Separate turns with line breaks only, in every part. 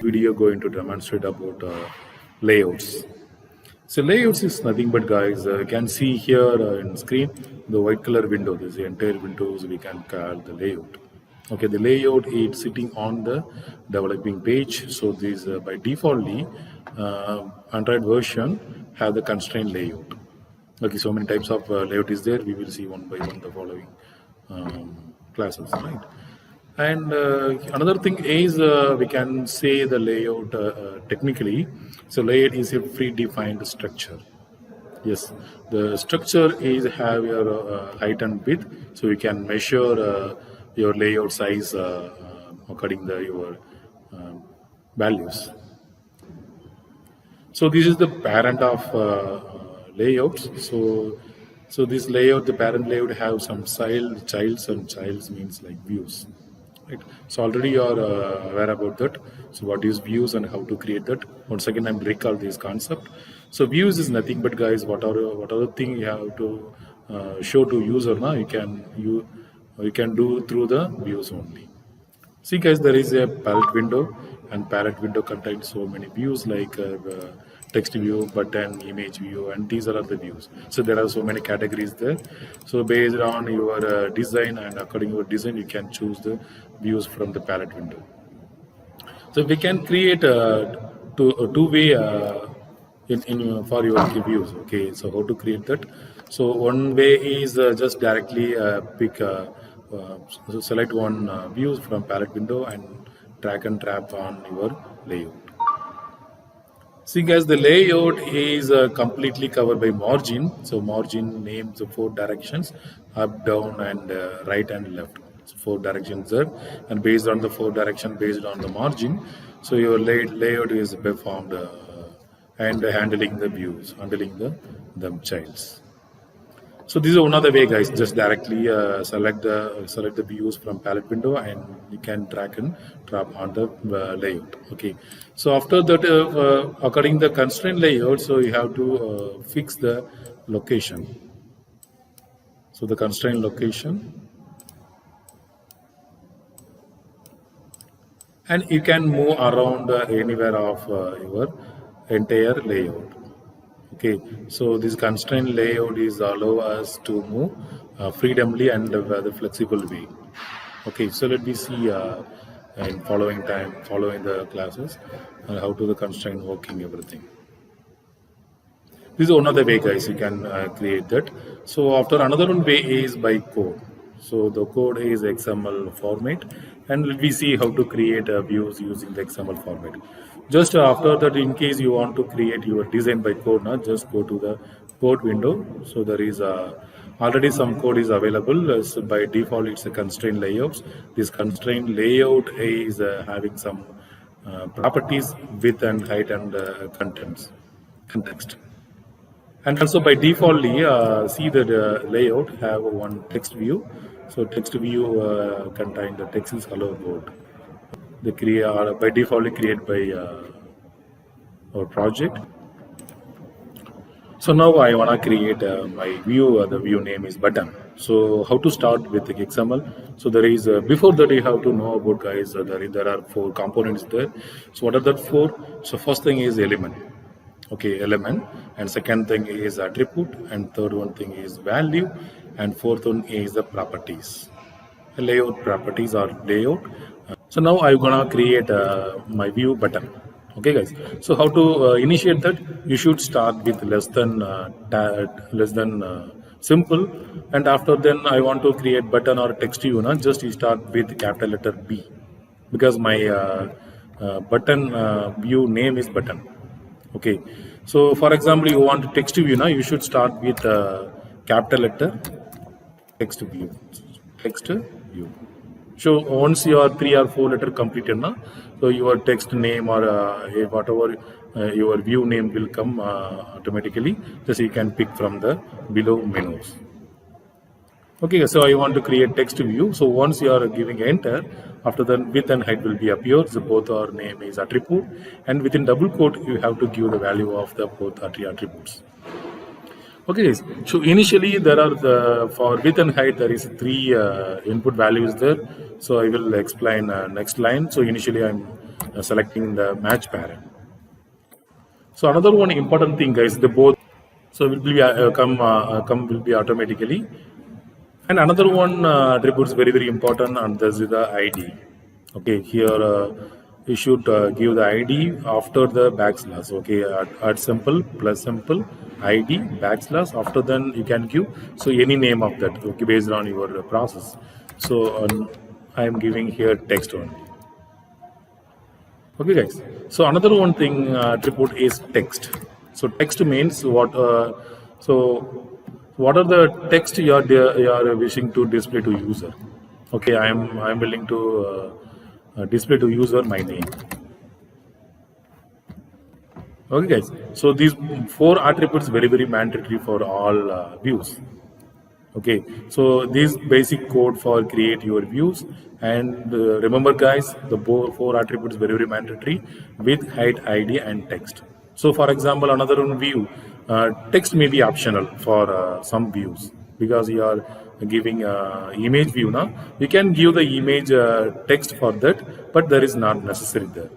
Video going to demonstrate about layouts. So layouts is nothing but guys, you can see here in screen the white color window. This is the entire windows we can call the layout. Okay, the layout is sitting on the developing page. So this by defaultly Android version have the constraint layout. Okay, so many types of layout is there. We will see one by one the following classes, right? And another thing is we can say the layout technically. So layout is a predefined structure. Yes, the structure is have your height and width, so you can measure your layout size according to your values. So this is the parent of layouts. So this layout, the parent layout have some childs, and childs means like views. Right. So already you are aware about that. So what is views and how to create that? Once again, I'm recall this concept. So views is nothing but guys, what are the thing you have to show to user now? You can do through the views only. See guys, there is a palette window, and palette window contains so many views like text view, button, image view, and these are the views. So there are so many categories there. So based on your design and according to your design, you can choose the views from the palette window. So we can create a two-way for your views. Okay, so how to create that? So one way is just directly so select one views from palette window and drag and drop on your layout. See guys, the layout is completely covered by margin. So margin names the 4 directions: up, down, and right and left. So 4 directions there, and based on the 4 direction, based on the margin, so your layout is performed and handling the views, handling the childs. So this is another way, guys. Just directly select the views from palette window, and you can drag and drop on the layout. Okay. So after that, according to the constraint layout, so you have to fix the location. So the constraint location, and you can move around anywhere of your entire layout. Okay, so this constraint layout is allow us to move freedomly and the flexible way. Okay, so let me see in following the classes how to the constraint working everything. This is another way, guys. You can create that. So after another one way is by code. So the code is XML format, and let me see how to create views using the XML format. Just after that, in case you want to create your design by code, now just go to the code window. So there is already some code is available. So by default, it's a constraint layouts. This constraint layout is having some properties, width and height and context. And also by defaultly, see the layout have one text view. So text view contain the text is hello world. They create by default created by our project. So now I want to create my view. The view name is button. So how to start with the XML? So there is before that you have to know about, guys. There are 4 components there. So what are that 4? So first thing is element. Okay, element, and second thing is attribute, and third one thing is value, and fourth one is the properties. Layout properties or layout. So now I'm gonna create my view button. Okay, guys. So how to initiate that? You should start with less than simple, and after then I want to create button or text view. Not just you start with capital letter B, because my button view name is button. Okay, so for example, you want to text view now, you should start with capital letter text view. So once your 3 or 4 letter completed now, so your text name or whatever your view name will come automatically. Just you can pick from the below menus. Okay, so I want to create text view. So once you are giving enter, after the width and height will be appear. So both our name is attribute, and within double quote you have to give the value of the both attributes. Okay, guys. So initially there are for width and height there is 3 input values there. So I will explain next line. So initially I'm selecting the match parent. So another one important thing, guys, the both so will be come will be automatically. And another one attribute is very important, and this is the ID. Okay, here you should give the ID after the backslash. Okay, add simple plus simple ID backslash. After then you can give so any name of that. Okay, based on your process. So I am giving here text only. Okay, guys. So another one thing attribute is text. So text means what? What are the text you are wishing to display to user? Okay, I'm willing to display to user my name. Okay, guys. So these 4 attributes very mandatory for all views. Okay, so this basic code for create your views, and remember guys, the 4 attributes very mandatory with height, ID and text. So for example, another one view, text may be optional for some views because you are giving image view now. You can give the image text for that, but there is not necessary there.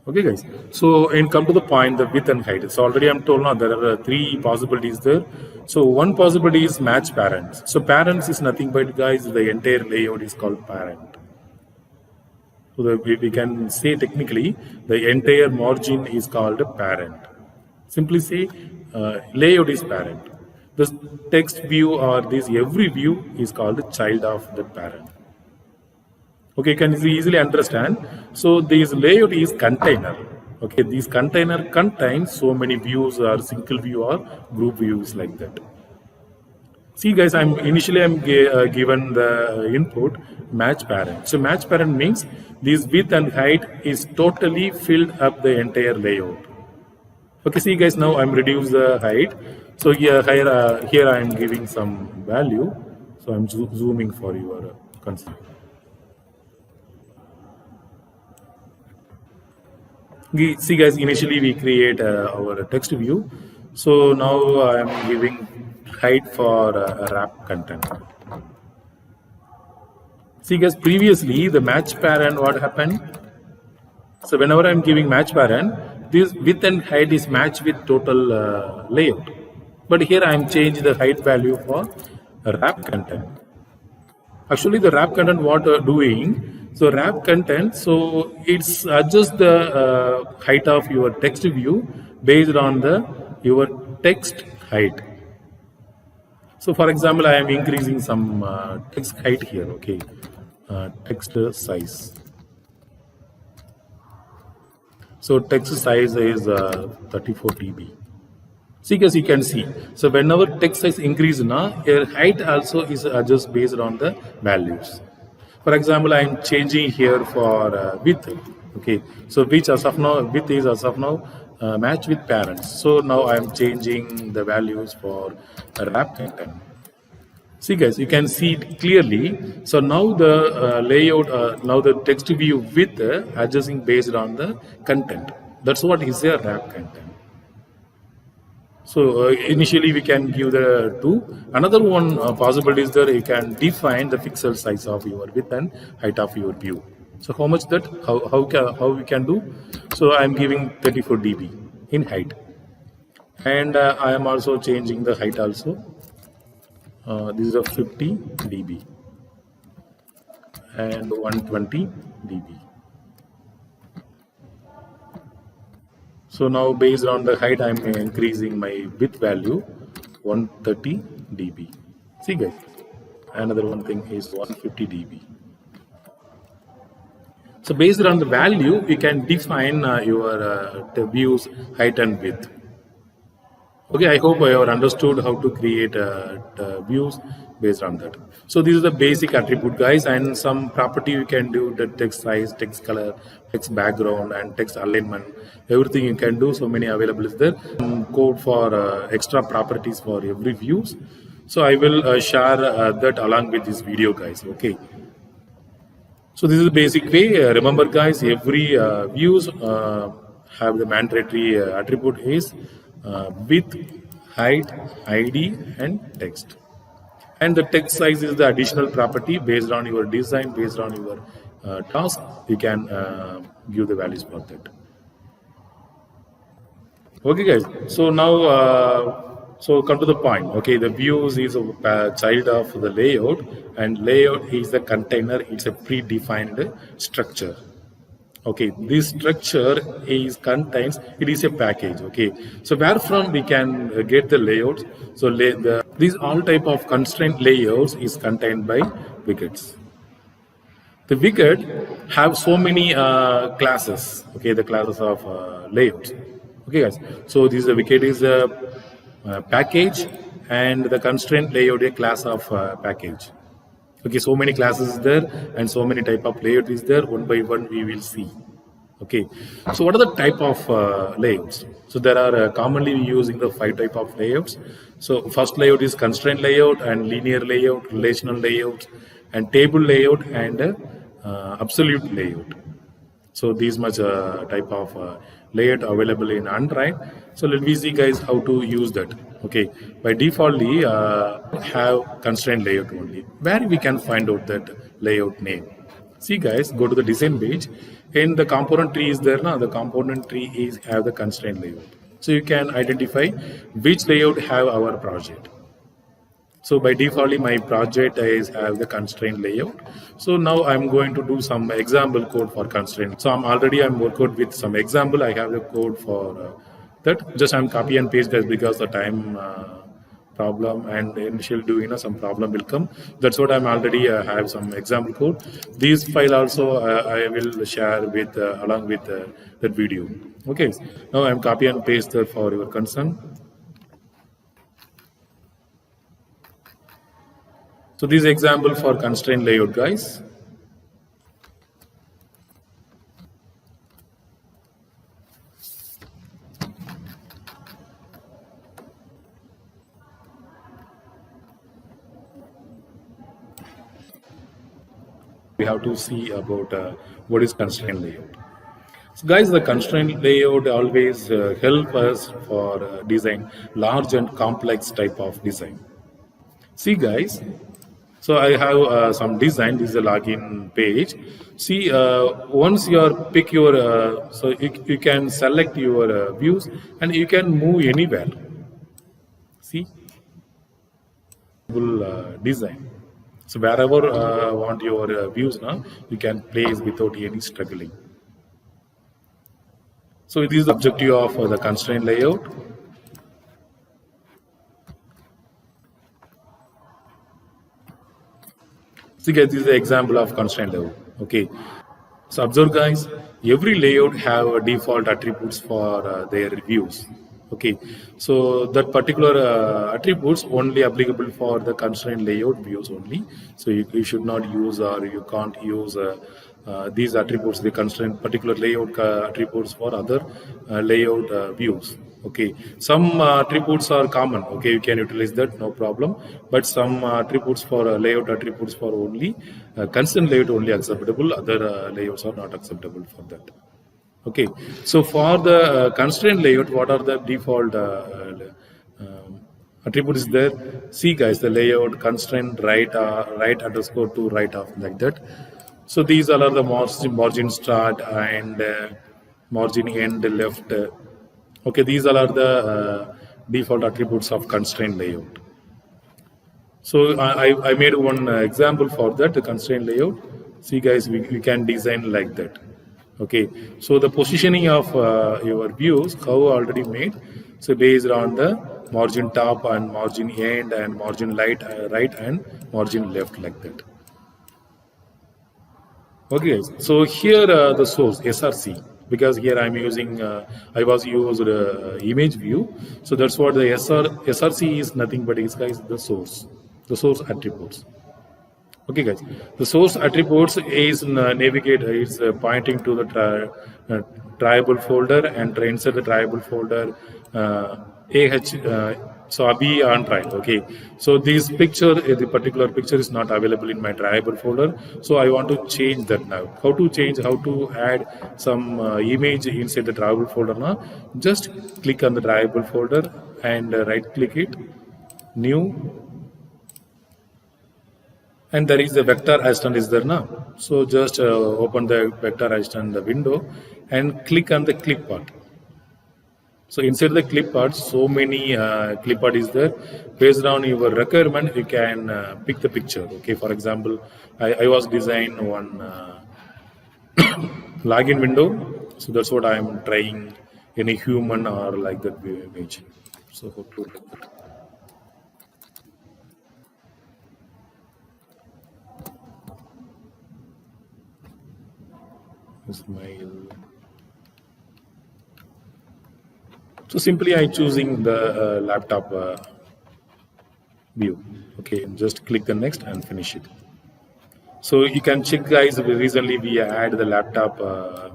Okay, guys. So, and come to the point, the width and height. So already I'm told now there are 3 possibilities there. So one possibility is match parents. So parents is nothing but, guys, the entire layout is called parent. So we can say technically the entire margin is called a parent. Simply say layout is parent. This text view or this every view is called a child of the parent. Okay, can you easily understand? So this layout is container. Okay, this container contains so many views or single view or group views like that. See guys, I'm given the input match parent. So match parent means this width and height is totally filled up the entire layout. Okay, see guys, now I'm reduce the height. So here I am giving some value. So I'm zooming for your concern. See guys, initially we create our text view. So now I am giving height for wrap content. See guys, previously the match parent, what happened? So whenever I am giving match parent, this width and height is matched with total layout. But here I am changing the height value for wrap content. Actually the wrap content what doing? So wrap content, so it's adjust the height of your text view based on your text height. So for example, I am increasing some text height here. Okay, text size. So text size is 34 dB. See, guys, you can see. So whenever text size increase, your height also is adjusted based on the values. For example, I am changing here for width. Okay, so which as of now, width is as of now match with parents. So now I am changing the values for wrap content. See guys, you can see it clearly. So now the layout, now the text view width adjusting based on the content. That's what is a wrap content. So initially we can give the 2. Another one possibility is that you can define the pixel size of your width and height of your view. So how much that, how we can do? So I am giving 34 dB in height. And I am also changing the height also. This is a 50 dB and 120 dB. So now based on the height, I am increasing my width value 130 dB. See guys, another one thing is 150 dB. So based on the value, you can define your views height and width. Okay, I hope I have understood how to create views based on that. So this is the basic attribute, guys, and some property you can do, the text size, text color, text background, and text alignment. Everything you can do. So many available is there. Code for extra properties for every views. So I will share that along with this video, guys. Okay. So this is the basic way. Remember, guys, every views have the mandatory attribute is width, height, ID, and text. And the text size is the additional property based on your design, based on your task, you can give the values for that. Okay, guys. So now, so come to the point. Okay, the views is a child of the layout, and layout is the container. It's a predefined structure. Okay, this structure is contains, it is a package. Okay, so where from we can get the layouts? So these all type of constraint layouts is contained by wickets. The wicket have so many classes. Okay, the classes of layouts. Okay, guys. So this is the wicket is a package, and the constraint layout a class of package. Okay, so many classes is there, and so many type of layout is there. One by one we will see. Okay, so what are the type of layouts? So there are commonly using the 5 type of layouts. So first layout is constraint layout, and linear layout, relational layout, and table layout, and absolute layout. So these much type of layout available in Android. So let me see, guys, how to use that. Okay, by defaultly have constraint layout only. Where we can find out that layout name? See, guys, go to the design page. In the component tree is there now. The component tree is have the constraint layout. So you can identify which layout have our project. So by default, my project is have the constraint layout. So now I'm going to do some example code for constraint. So I'm working with some example. I have the code for that. Just I'm copy and paste, guys, because the time problem and initial doing some problem will come. That's what I'm already have some example code. This file also I will share with along with that video. Okay. Now I'm copy and paste that for your concern. So this example for constraint layout, guys. We have to see about what is constraint layout. So guys, the constraint layout always help us for design large and complex type of design. See, guys, so I have some design. This is a login page. See, once you pick your, so you can select your views and you can move anywhere. See, design. So wherever want your views now, you can place without any struggling. So it is the objective of the constraint layout. See, guys, this is the example of constraint layout. Okay. So observe, guys, every layout have default attributes for their views. Okay, so that particular attributes only applicable for the constraint layout views only. So you should not use or you can't use these attributes, the constraint particular layout attributes for other layout views. Okay, some attributes are common. Okay, you can utilize that, no problem. But some attributes for layout attributes for only constraint layout only acceptable. Other layouts are not acceptable for that. Okay, so for the constraint layout, what are the default attributes there? See, guys, the layout constraint right underscore to right of like that. So these are the margin start and margin end left. Okay, these are the default attributes of constraint layout. So I made one example for that, the constraint layout. See, guys, we can design like that. Okay, so the positioning of your views, how already made. So based on the margin top and margin end and margin right and margin left like that. Okay, so here the source SRC, because here I'm using I was used image view, so that's what the SRC is nothing but is, guys, the source attributes. Okay, guys, the source attributes is navigator is pointing to the triable folder and to insert the triable folder so Abhi on trial. Okay, so this picture, the particular picture is not available in my triable folder, so I want to change that now. How to change? How to add some image inside the triable folder now? Just click on the triable folder and right click it, new. And there is a vector assistant is there now. So just open the vector assistant the window and click on the clip part. So inside the clip art, so many clip art is there. Based on your requirement, you can pick the picture. Okay, for example, I was design one login window. So that's what I'm trying any human or like that image. So hopefully like that. Smile. So simply I choosing the laptop view. Okay, just click the next and finish it. So you can check, guys. Recently we add the laptop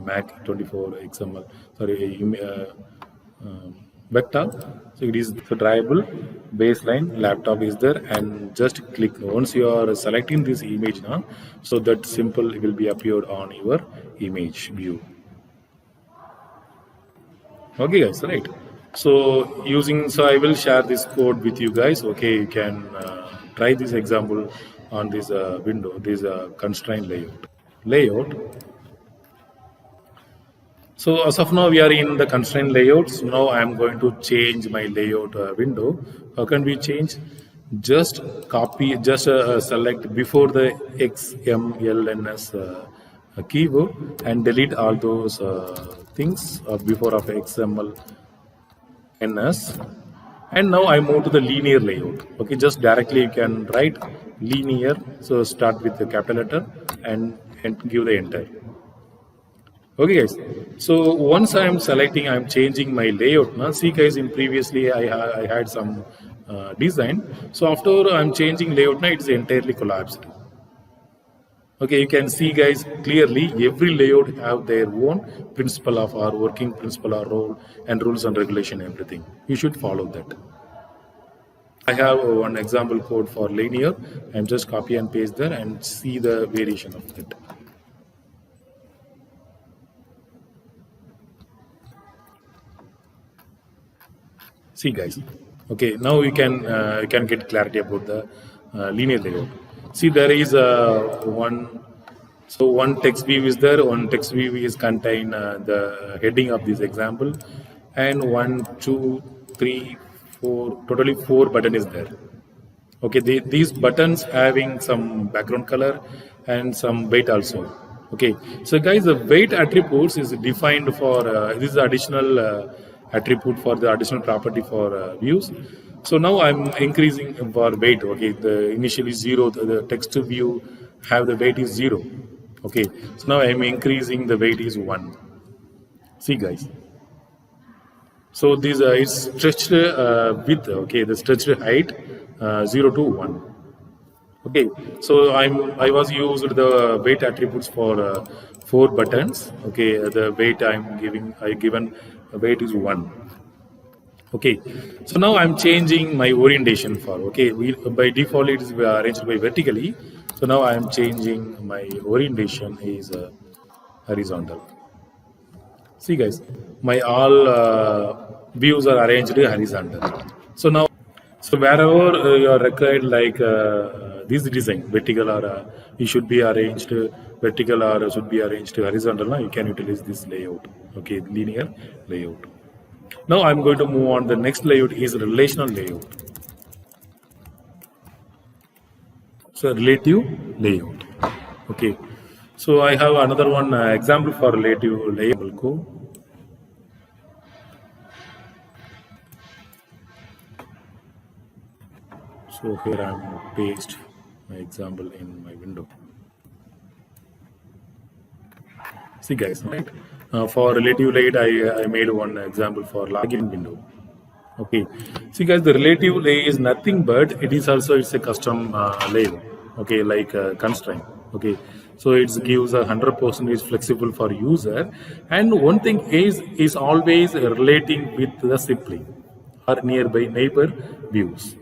Mac 24 XML. Sorry, vector. So it is drawable baseline. Laptop is there, and just click. Once you are selecting this image now, so that simple will be appeared on your image view. Okay, guys, right? So so I will share this code with you guys. Okay, you can try this example on this window, this constraint layout. So as of now, we are in the constraint layouts. Now I am going to change my layout window. How can we change? Just copy, just select before the XMLNS keyword and delete all those things before of XML NS. And now I move to the linear layout. Okay, just directly you can write linear. So start with the capital letter and give the enter. Okay, guys. So once I am selecting, I am changing my layout. Now, see, guys, in previously I had some design. So after I'm changing layout, now it's entirely collapsed. Okay, you can see, guys, clearly every layout have their own principle of our working principle or role and rules and regulation, everything. You should follow that. I have one example code for linear. I'm just copy and paste there and see the variation of it. See, guys. Okay, now you can get clarity about the linear layout. See, there is one text view is there. One text view is contain the heading of this example, and 1, 2, 3, 4, totally 4 button is there. Okay, these buttons having some background color and some weight also. Okay, so guys, the weight attributes is defined for this is additional attribute for the additional property for views. So now I'm increasing for weight. Okay, the initially 0, the text view have the weight is 0. Okay, so now I'm increasing the weight is 1. See, guys. So this is stretched width. Okay, the stretched height 0 to 1. Okay, so I was used the weight attributes for 4 buttons. Okay, the weight I given weight is 1. Okay, so now I'm changing my orientation for, okay, by default it is arranged by vertically. So now I'm changing my orientation is horizontal. See, guys, my all views are arranged horizontal. So now, so wherever you are required like this design, vertical or it should be arranged vertical or should be arranged horizontal, now you can utilize this layout. Okay, linear layout. Now I'm going to move on. The next layout is relational layout. So relative layout. Okay. So I have another one example for relative layout. Go. So here I'm paste my example in my window. See, guys, right? For relative layout, I made one example for login window. Okay, see, guys, the relative layer is nothing but it's a custom layer. Okay, like constraint. Okay, so it gives 100% flexible for user, and one thing is always relating with the simply or nearby neighbor views.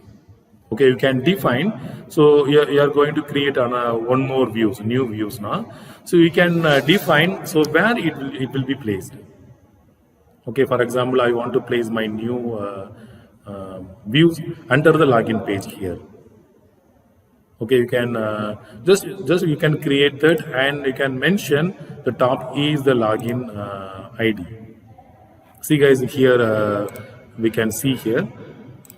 Okay, you can define. So you are going to create on one more views, new views now. So you can define so where it will be placed. Okay, for example, I want to place my new views under the login page here. Okay, you can just you can create that, and you can mention the top is the login ID. See guys, here we can see here.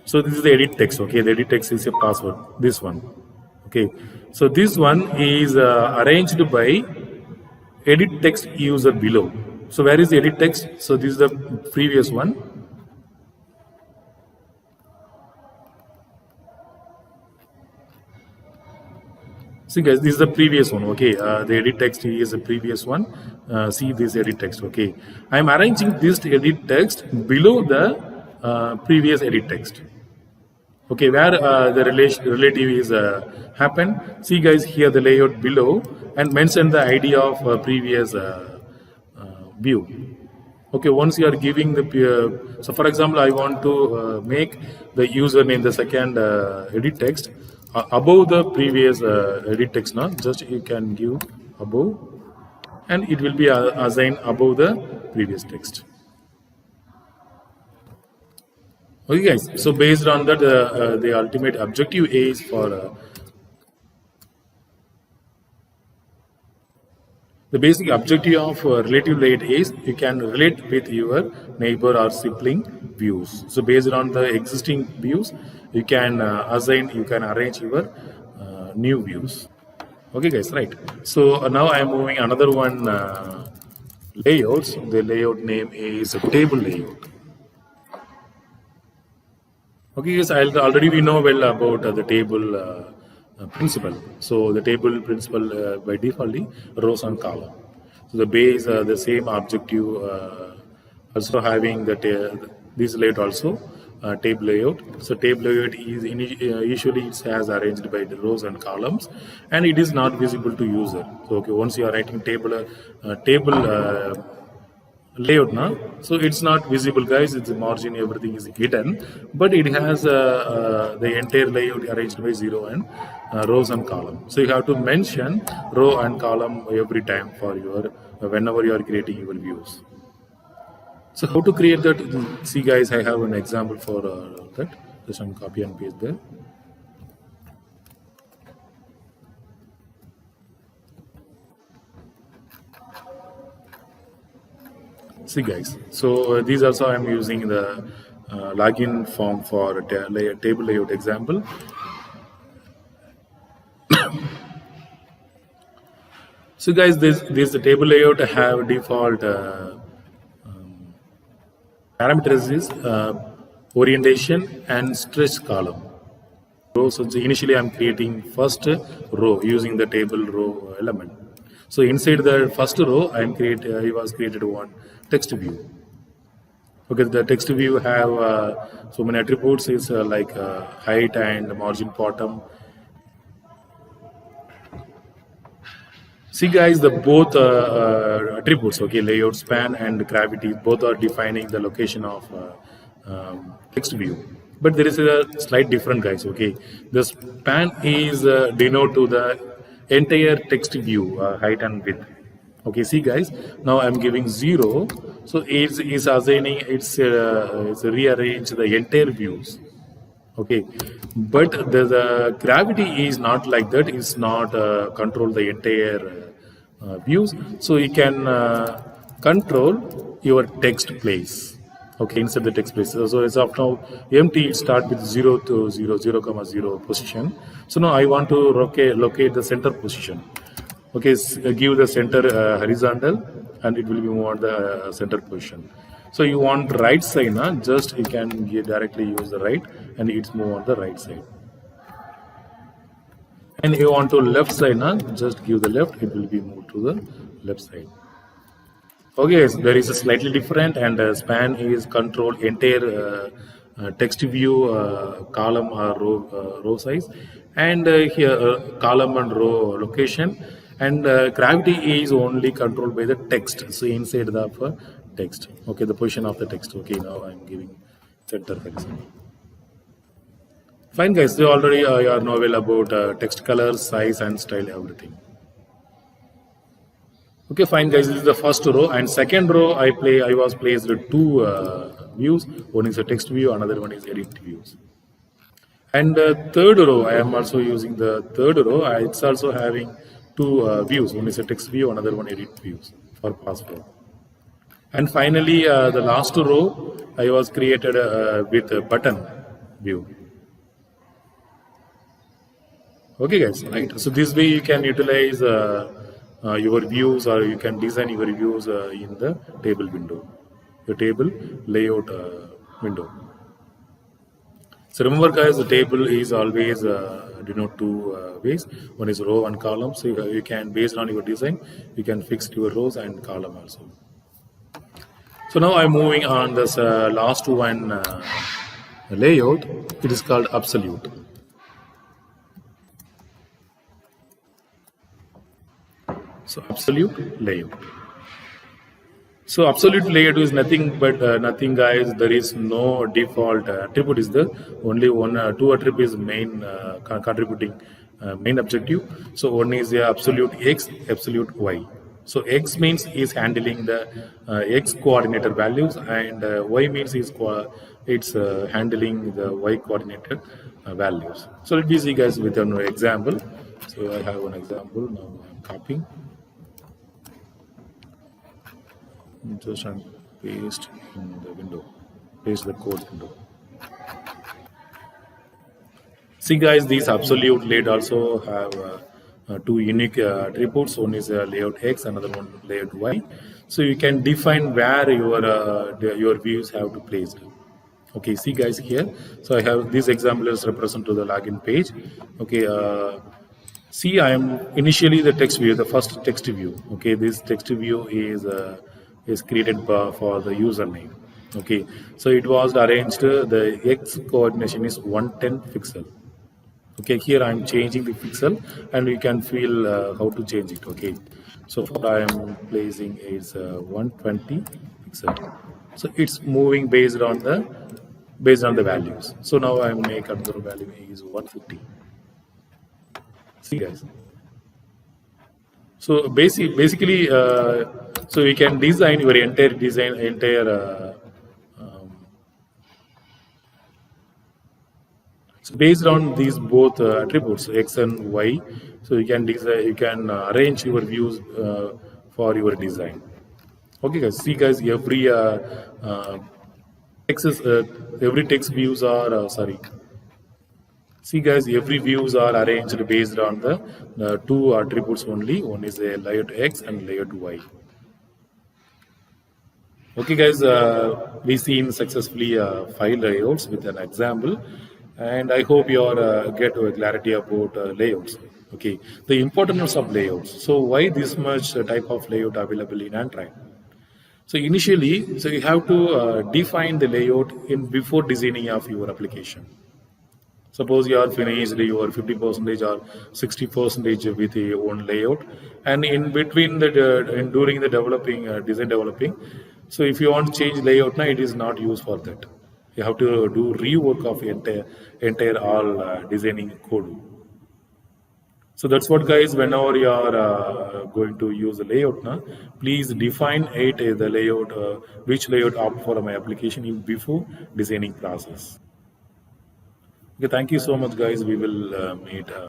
So this is the edit text. Okay, the edit text is a password. This one. Okay, so this one is arranged by edit text user below. So where is the edit text? So this is the previous one. See guys, this is the previous one. Okay, the edit text is the previous one. See this edit text. Okay, I am arranging this edit text below the previous edit text. Okay, where the relative is happen. See guys, here the layout below, and mention the ID of previous view. Okay, once you are giving the so for example, I want to make the username the second edit text above the previous edit text. Now just you can give above, and it will be assigned above the previous text. Okay guys, so based on that the ultimate objective is for the basic objective of relative layout is you can relate with your neighbor or sibling views. So based on the existing views, you can assign, you can arrange your new views. Okay guys, right. So now I am moving another one layouts. The layout name is table layout. Okay, yes, already we know well about the table principle. So the table principle by default rows and column. So the base the same objective also having the this layout also table layout. So table layout is usually it has arranged by the rows and columns, and it is not visible to user. So okay, once you are writing table layout now, so it's not visible guys, it's margin, everything is hidden, but it has the entire layout arranged by 0 and rows and column. So you have to mention row and column every time for your whenever you are creating your views. So how to create that? See guys, I have an example for that. Just some copy and paste there. See guys, so these also I am using the login form for table layout example. So guys, this the table layout have default parameters is orientation and stretch column. So initially I am creating first row using the table row element. So inside the first row I was created one text view. Okay, the text view have so many attributes is like height and margin bottom. See guys, the both attributes, okay, layout, span and gravity, both are defining the location of text view. But there is a slight difference guys, okay. The span is denote to the entire text view, height and width. Okay, see guys, now I'm giving 0, so it's assigning, it's rearrange the entire views. Okay, but the gravity is not like that. It's not control the entire views. So you can control your text place. Okay, inside the text place. So as of now, empty. It start with 0 to 0, 0, 0 position. So now I want to locate the center position. Okay, give the center horizontal, and it will be more the center position. So you want right side, na? Just you can directly use the right, and it's move on the right side. And you want to left side, na? Just give the left, it will be moved to the left side. Okay, so there is a slightly different, and span is control entire text view column or row size, and here column and row location, and gravity is only controlled by the text. So inside the text, okay, the position of the text. Okay, now I'm giving center for example. Fine guys, so already you are know well about text color, size and style, everything. Okay, fine guys, this is the first row, and second row I was placed two views. One is a text view, another one is edit views. And the third row, I am also using the third row. It's also having two views. One is a text view, another one edit views for password. And finally, the last row I was created with a button view. Okay, guys, right. So this way you can utilize your views, or you can design your views in the table window, the table layout window. So remember, guys, the table is always denote two ways. One is row and column. So you can, based on your design, you can fix your rows and column also. So now I'm moving on this last one layout. It is called absolute. So absolute layout. So absolute layout is nothing but nothing, guys. There is no default attribute. Is the only one two attributes main contributing main objective. So one is the absolute x, absolute y. So x means is handling the x coordinator values, and y means is it's handling the y coordinated values. So let me see, guys, with an example. So I have one example. Now I'm copying. Just and paste in the window, paste the code window. See, guys, these absolute layout also have two unique attributes. One is layout X, another one layout Y. So you can define where your views have to place. Okay, see, guys, here. So I have this example is represent to the login page. Okay, see, I am initially the text view, the first text view. Okay, this text view is created for the username. Okay, so it was arranged, the X coordination is 110 pixel. Okay, here I'm changing the pixel, and you can feel how to change it. Okay, so what I am placing is 120 pixel. So it's moving based on the values. So now I make another value is 150. See, guys. So basically, so you can design your entire. So based on these both attributes x and y, so you can design, you can arrange your views for your design. Okay, guys. See, guys, every every text views are sorry. See, guys, every views are arranged based on the two attributes only. One is a layout X and layout Y. Okay, guys, we seen successfully 5 layouts with an example, and I hope you are get clarity about layouts. Okay, the importance of layouts. So why this much type of layout available in Android? So initially, so you have to define the layout in before designing of your application. Suppose you are finished your 50% or 60% with your own layout, and in between and during the developing design developing, so if you want to change layout now, it is not used for that. You have to do rework of entire all designing code. So that's what, guys. Whenever you are going to use the layout now, please define the layout, which layout opt for my application in before designing process. Okay, thank you so much, guys. We will meet.